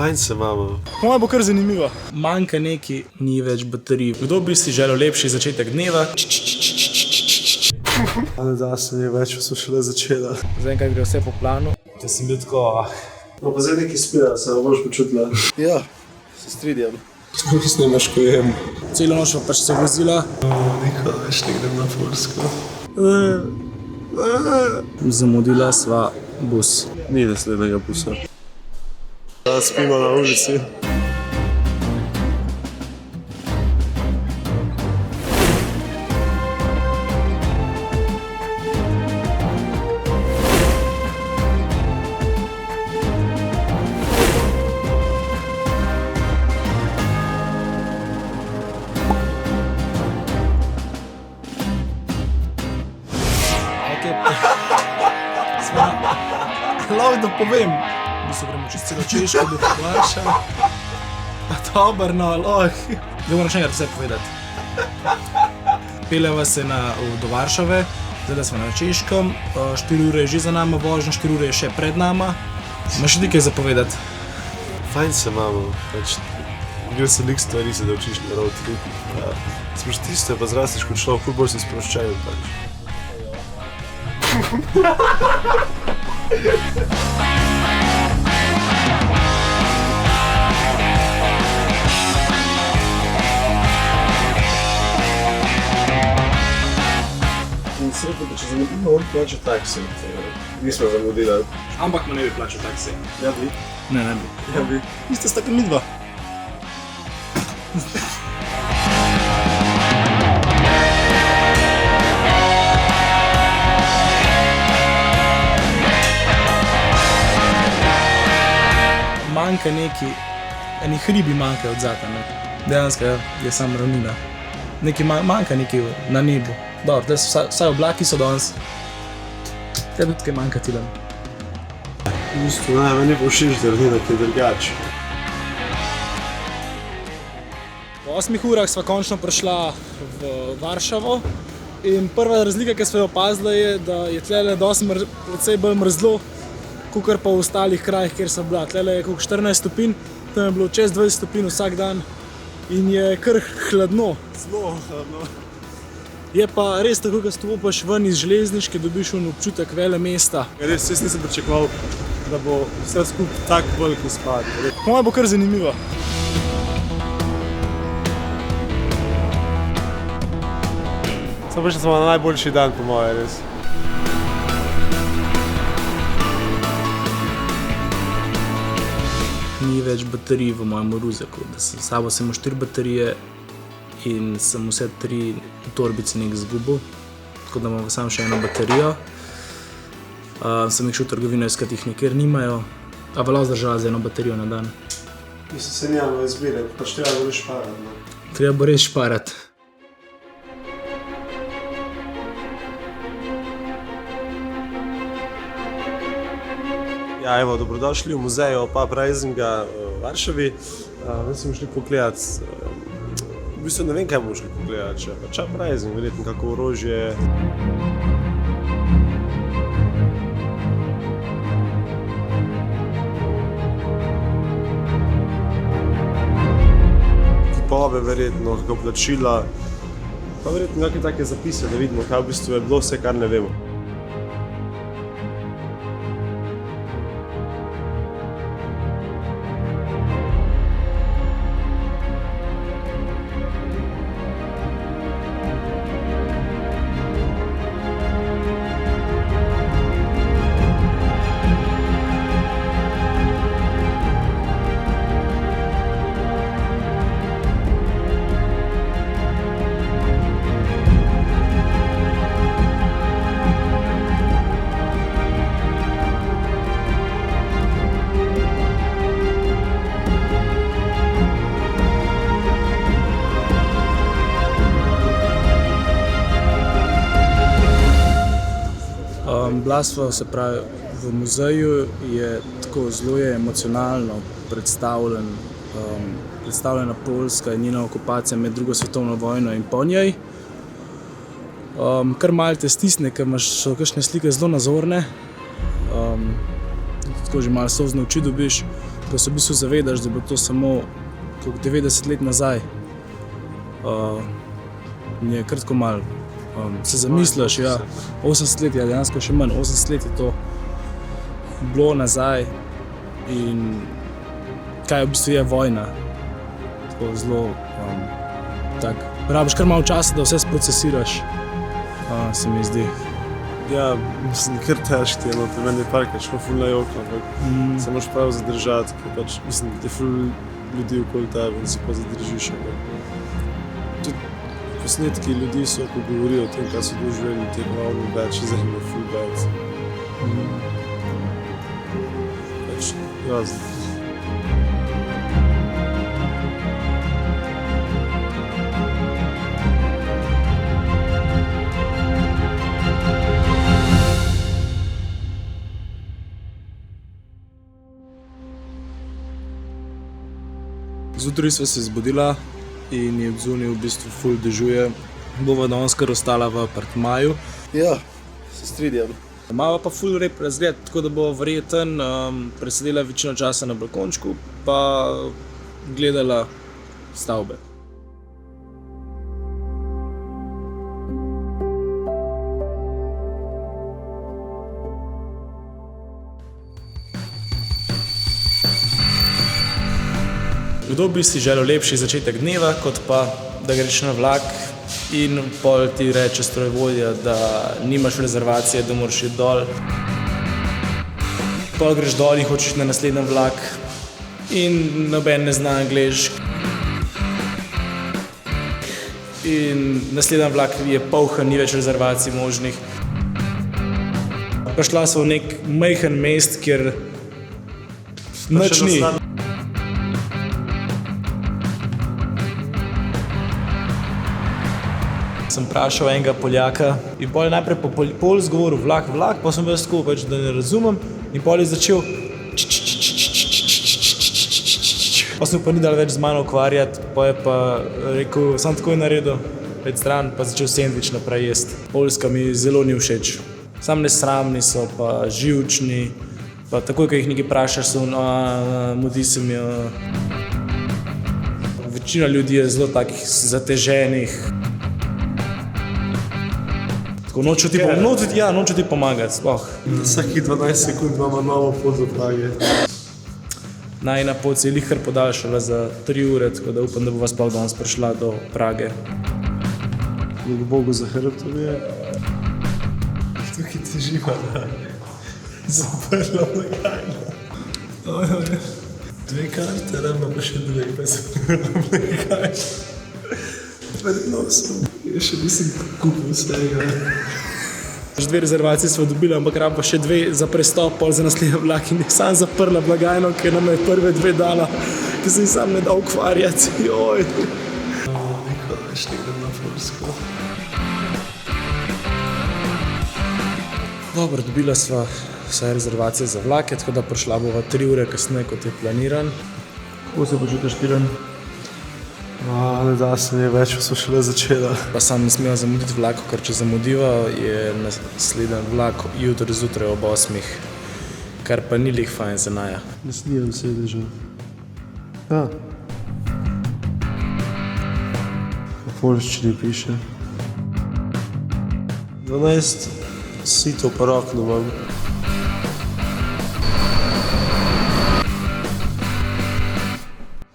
Fajn se imamo. Moja bo kar zanimiva. Manjka neki, ni več baterij. Kdo bi si želel lepši začetek dneva? Ali da se mi je več, pa smo šele začela. Zaenkrat gre vse po planu. Da sem bil tako... No pa zdaj nekaj spila, se ne boš počutila. Ja, se strinjam. Sploh snemaš, ko jem. Celo noč pa pač se vozila. Niko, več ne grem na Polsko. Zamudila sva bus. Ni naslednjega busa. Spimo na ulici. Lahko da povem. Mi se gremo čez celo Češko do Varšave. Dobar, no, lahko. Zdaj moram še enkrat vse povedati. Peljeva se do Varšave, zdaj smo na Češkem, 4 ure je že za nama vožnja, 4 ure je še pred nama. Imaš še nekaj za povedati? Fajn se imamo, pač gre se nek stvari se da učiš na road trip. Sprostiš se pa zrasteš kot človek, ful bolj si sproščajen pač. In se rekel, da če zamudimo, on plača taksi. Nismo zamudili. Ampak mu ne bi plačal taksi. Ja bi? Ne bi. Ja bi. Ista sta kot midva. Manjka neki, eni hribi manjkajo od zate, ne. Dejansko je samo ravnina. Nekaj manjka nekaj na nebu. Dobro, vsaj oblaki so danes. Tebi tudi kaj manjka tilem. V bistvu ne, meni bo všeč, da ravnina kaj drugače. Po 8 urah sva končno prišla v Varšavo in prva razlika, ki sva jo opazila, je, da je tlele precej bolj mrzlo, kakor pa v ostalih krajih, kjer sem bila. Tlele je koliko 14 stopinj, tam je bilo čez 20 stopinj vsak dan in je kar hladno. Zelo hladno. Je pa res tako, ko stopiš ven iz železniške, dobiš občutek vele mesta. Res, jaz nisem pričakoval, da bo vse skupaj tak velik izpad. Moja bo kar zanimiva. Samo prišli smo na najboljši dan, po moje, res. Ni več baterij v mojem ruzeku. S sabo sem imel 4 baterije in sem vse 3 v torbici nek izgubil, tako da imam samo še eno baterijo. Sem jih šel v trgovino iskat, jih nikjer nimajo, a pa lahko zdržala z eno baterijo na dan. Mislim, se nijamo izbire, pač treba bo res šparati, no. Treba bo res šparati. Ja, evo, dobrodošli v muzeju Paprajzinga v Varšavi. Zdaj smo šli pogledat, v bistvu ne vem, kaj bomo šli pogledat, če pa Paprajzing, verjetno kako orožje. Kipove verjetno, kako plačila, pa verjetno kakšne take zapise, da vidimo, kaj v bistvu je bilo vse, kar ne vemo. Blasfa, se pravi, v muzeju je tako zelo emocionalno predstavljena Poljska in njena okupacija med drugo svetovno vojno in po njej. Kar malo te stisne, ker imaš kakšne slike zelo nazorne. Tako že malo solzne oči dobiš. ko se v bistvu zavedaš, da je bilo to samo 90 let nazaj, je kratko malo. Se zamisliš, ja, 80 let je dejansko še manj, 80 let je to bilo nazaj in kaj v bistvu je vojna. Tako zelo, rabiš kar malo časa, da vse sprocesiraš, se mi zdi. Ja, mislim, kar težko je, no, te meni je parkrat šlo ful na jok, ampak se moraš prav zadržati, ker pač, mislim, da je ful ljudi okoli tebe in se pa zadržiš. Tudi posnetki ljudi so, ko govorijo o tem, kaj so doživeli, te malo več zemlje, ful več. Pač, razno. Zjutraj sva se zbudila in je odzunaj v bistvu ful dežuje. Bova danes kar ostala v apartmaju. Ja, se strinjam. Mava pa ful rep razgled, tako da bo verjeten presedela večino časa na balkončku pa gledala stavbe. Kdo bi si želel lepši začetek dneva, kot pa da greš na vlak in pol ti reče strojevodja, da nimaš rezervacije, da moraš iti dol. Pol greš dol in hočeš na naslednji vlak in noben ne zna angleško. In naslednji vlak je poln, ni več rezervacij možnih. Prišla sva v nek majhen mest, kjer nič ni. Sem vprašal enega Poljaka in pol je najprej pol zgovoril vlak, pa sem bil tako, pač, da ne razumem in pol je začel pa sem pa ni dal več z mano ukvarjati, pa je pa rekel, sam tako je naredil, pred stran, pa začel sendvič naprej jesti. Poljska mi zelo ni všeč. Sam nesramni so, pa živčni, pa takoj, ko jih nekaj vprašaš, so mudi se mi. Večina ljudi je zelo takih zateženih. Tako noču ti pomagati, sploh. Vsakih 12 sekund imamo novo pot do Prage. Najina pot se je lihkar podaljšala za 3 ure, tako da upam, da bova sploh danes prišla do Prage. Hvala Bogu za hrbtom je. Tukaj teživa, da zaprla blagajno. 2 karte, ravno pa še 2, pa zaprla blagajno. Verjetno sem. Jaz še nisem kupil vsega. Že 2 rezervacije sva dobila, ampak rabim pa še 2 za prestop, pol za naslednji vlak in jih sam zaprla blagajno, ker nam je prve 2 dala, ker se jih sam ne da ukvarjati. Joj. Nikoli več ne grem na Polsko. Dobro, dobila sva vse rezervacije za vlake, tako da prišla bova 3 ure kasneje, kot je planiran. Kako se počutiš, Tiran? Ne da se mi je več, pa smo šele začela. Pa sam ne smela zamuditi vlaku, ker če zamudiva, je naslednji vlak jutri zjutraj ob 8, kar pa ni lih fajn za naja. Ne snimam sedeža. Ja. V polščini piše. 12 sitov pa rokno imam.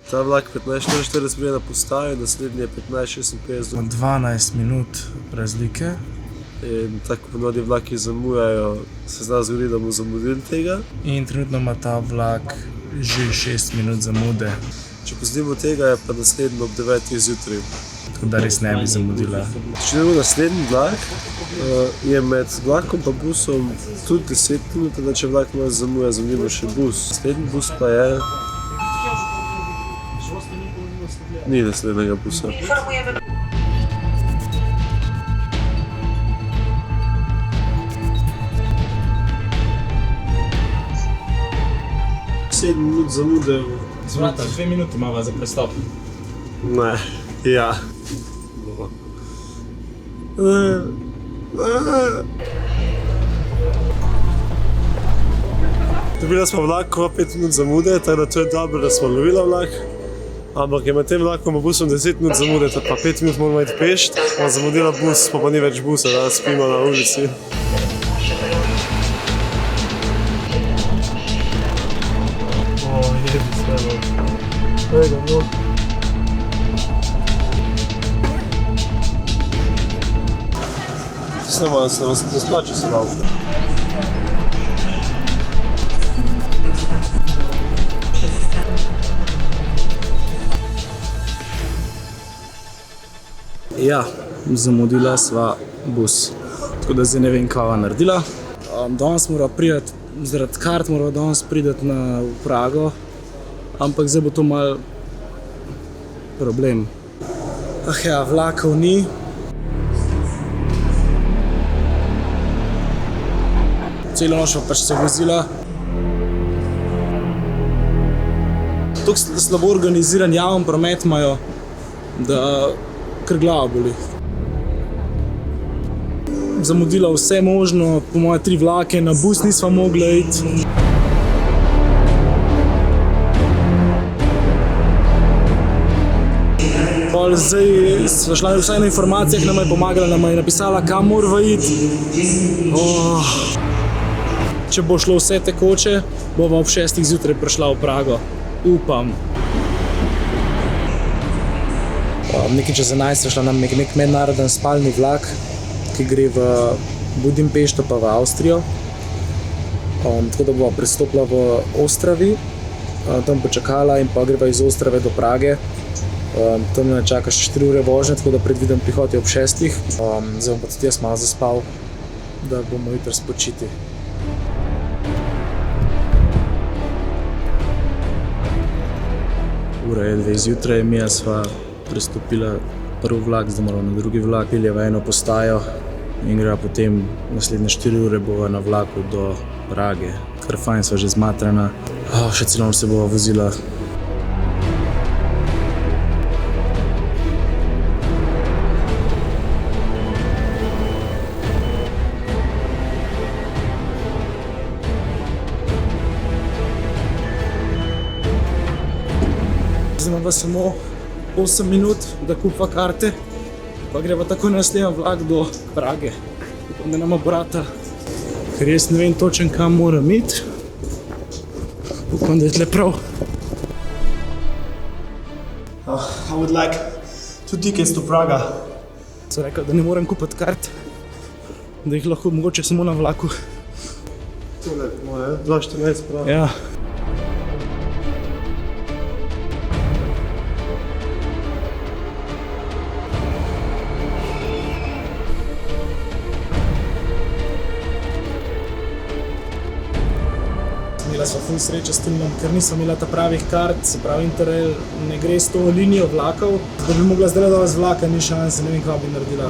Ta vlak 15:44 prije na postavi, naslednji je 15:56. 12 minut razlike. In tako ponavadi vlaki zamujajo, se zna zgodi, da bomo zamudili tega. In trenutno ima ta vlak že 6 minut zamude. Če pozdimo tega, je pa naslednji ob 9 zjutraj. Tako da res ne bi zamudila. Če ne bo naslednji vlak, je med vlakom pa busom tudi 10 minut, da če vlak malo zamuja, zamudimo še bus. Naslednji bus pa je... Ni naslednjega busa. Sedem minut zamude. Zvrata, 2 minuti imava za prestop. Ne, ja. Dobili smo vlak, ko 5 minut zamude, tako da to je dobro, da smo lovili vlak. Ampak je med tem vlakom busom 10 minut zamude, tako pa 5 minut moramo iti peš. Smo zamudili bus, pa ni več busa, da spimo na ulici. Samo se ne splača se malo. Ja, zamudila sva bus, tako da zdaj ne vem, kaj bova naredila. Danes morava priti, zaradi kart morava danes priti na Prago, ampak zdaj bo to mal problem. Ah ja, vlakov ni. Celo noč pa pač se vozila. Tako slabo organiziran javen promet imajo, da kar glava boli. Zamudila vse možno, po moje 3 vlake, na bus nisva mogla iti. Zdaj sva šla vsaj na informacijah, nama je pomagala, nama je napisala, kam morava iti. Če bo šlo vse tekoče, bova ob 6 zjutraj prišla v Prago. Upam. Nekaj čez 11 šla nam nek mednaroden spalni vlak, ki gre v Budimpešto pa v Avstrijo. Tako da bova prestopila v Ostravi, tam počakala in pa greva iz Ostrave do Prage. Tam me čaka še 4 ure vožnje, tako da predvidem prihod je ob 6. Zdaj bom pa tudi jaz malo zaspal, da bomo jutri spočiti. Ura je 2 zjutraj, Mija sva prestopila prvi vlak, zdaj moramo na drugi vlak, peljeva eno postajo in greva potem naslednje 4 ure bova na vlaku do Prage. Kar fajn, sva že zmatrana, še celo se bova vozila. Zdaj imamo samo 8 minut, da kupa karte, pa greva takoj na naslednji vlak do Prage. Upam, da nama brata, ker jaz ne vem točen, kam moram iti. Upam, da je tle prav. I would like 2 tickets to Praga. So rekel, da ne morem kupiti kart, da jih lahko mogoče samo na vlaku. Tole, moje, 2.14 prav. Ja. Imela sva ful sreče s tem, ker nisem imela ta pravih kart, se pravi Interrail ne gre s to linijo vlakov. Da bi mogla zdaj dole z vlaka, ni šanse, ne vem, kaj bi naredila.